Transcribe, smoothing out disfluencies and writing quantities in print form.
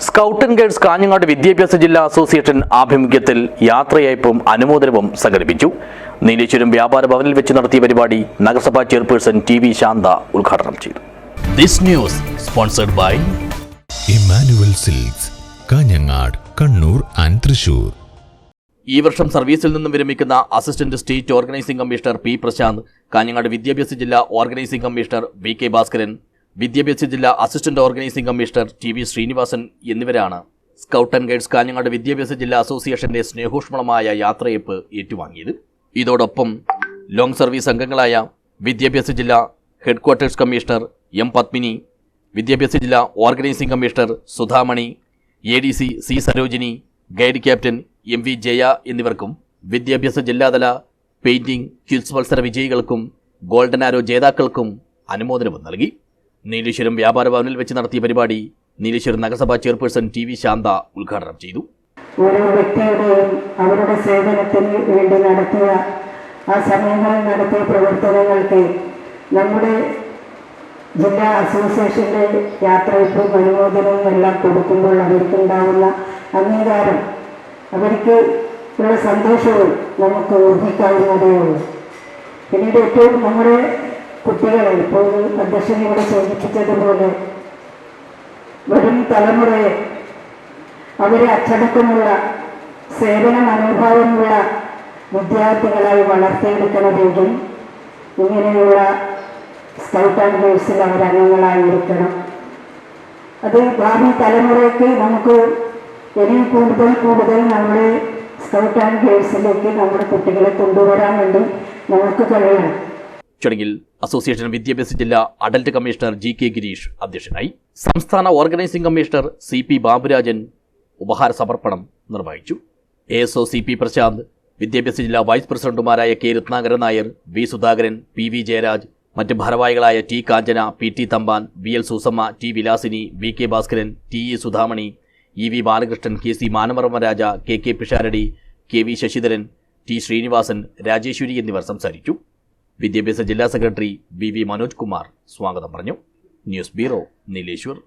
Scout and guides Kanhangad വിദ്യാഭ്യാസ ജില്ലാ association ആഭിമുഖ്യത്തിൽ യാത്രയയപ്പും അനുമോദനവും സംഘടിപ്പിച്ചു. നീലേശ്വരം വ്യാപാര ഭവനിൽ വെച്ച് നടത്തിയ പരിപാടി നഗരസഭാ ചെയർപേഴ്സൺ ടി വി ശാന്ത ഉദ്ഘാടനം ചെയ്തു. This news sponsored by Emmanuel silks, Kanhangad, Kannur and Thrissur. ഈ വർഷം സർവീസിൽ നിന്നും വിരമിക്കുന്ന assistant state organising commissioner P Prashanth, Kanhangad വിദ്യാഭ്യാസ ജില്ലാ organising commissioner V K Bhaskaran, വിദ്യാഭ്യാസ ജില്ലാ assistant organising commissioner T V Srinivasan എന്നിവരാണ് സ്കൗട്ട് ആൻഡ് ഗൈഡ്സ് കാഞ്ഞങ്ങാട് വിദ്യാഭ്യാസ ജില്ലാ അസോസിയേഷന്റെ സ്നേഹോഷ്മളമായ യാത്രയയപ്പ് ഏറ്റുവാങ്ങിയത്. ഇതോടൊപ്പം ലോങ് സർവീസ് അംഗങ്ങളായ വിദ്യാഭ്യാസ ജില്ലാ ഹെഡ്ക്വാർട്ടേഴ്സ് കമ്മീഷണർ എം പത്മിനി, വിദ്യാഭ്യാസ ജില്ലാ organising commissioner Sudhamani, ADC C Sarojini, guide captain M V Jaya എന്നിവർക്കും വിദ്യാഭ്യാസ ജില്ലാതല പെയിന്റിംഗ് ക്വിസ് മത്സര വിജയികൾക്കും ഗോൾഡൻ ആരോ ജേതാക്കൾക്കും അനുമോദനവും നൽകി. നീലേശ്വരം വ്യാപാര ഭവനിൽ വെച്ച് നടത്തിയ പരിപാടി നീലേശ്വരം നഗരസഭാ ചെയർപേഴ്സൺ ടി വി ശാന്ത ഉദ്ഘാടനം ചെയ്തു. ഓരോ വ്യക്തിയുടെയും അവരുടെ സേവനത്തിന് വേണ്ടി നടത്തിയ ആ സമയങ്ങളിൽ നടത്തിയ പ്രവർത്തനങ്ങൾക്ക് നമ്മുടെ ജില്ലാ അസോസിയേഷന്റെ യാത്രയ്ക്കും അനുമോദനവും എല്ലാം കൊടുക്കുമ്പോൾ അവർക്കുണ്ടാവുന്ന അംഗീകാരം, അവർക്ക് ഉള്ള സന്തോഷവും നമുക്ക് ഊഹിക്കാവുന്നതേ ഉള്ളൂ. പിന്നീട് ഏറ്റവും നമ്മുടെ കുട്ടികളെ, ഇപ്പോൾ അധ്യക്ഷൻ ഇവിടെ സൂചിപ്പിച്ചതുപോലെ, വരും തലമുറയെ അവരെ അച്ചടക്കമുള്ള സേവന മനോഭാവമുള്ള വിദ്യാർത്ഥികളായി വളർത്തിയെടുക്കണമെങ്കിൽ ഇങ്ങനെയുള്ള സ്കൗട്ട് ആൻഡ് ഗൈഡ്സിൽ അവരംഗങ്ങളായിരിക്കണം. അത് ഭാവി തലമുറയ്ക്ക് നമുക്ക് ഇനി കൂടുതൽ നമ്മുടെ സ്കൗട്ട് ആൻഡ് ഗൈഡ്സിലേക്ക് നമ്മുടെ കുട്ടികളെ കൊണ്ടുവരാൻ വേണ്ടി നമുക്ക് കഴിയണം. ചടങ്ങിൽ അസോസിയേഷൻ വിദ്യാഭ്യാസ ജില്ലാ അഡൽട്ട് കമ്മീഷണർ GK ഗിരീഷ് അധ്യക്ഷനായി. സംസ്ഥാന ഓർഗനൈസിംഗ് കമ്മീഷണർ CP ബാബുരാജൻ ഉപഹാര സമർപ്പണം നിർവഹിച്ചു. ASO CP പ്രശാന്ത്, വിദ്യാഭ്യാസ ജില്ലാ വൈസ് പ്രസിഡന്റുമാരായ K Ratnakaran Nair, V Sudhakaran, PV Jayaraj, മറ്റ് ഭാരവാഹികളായ T കാഞ്ചന, PT Thampan, VL Susamma, T Vilasini, VK Bhaskaran, TE Sudhamani, EV Balakrishnan, KC മാനവർമ്മ രാജ, KK Pisharody, KV Sasidharan, T Sreenivasan, Rajeshwari എന്നിവർ സംസാരിച്ചു. വിദ്യാഭ്യാസ ജില്ലാ സെക്രട്ടറി VV മനോജ് കുമാർ സ്വാഗതം പറഞ്ഞു. News bureau, Nileshwar.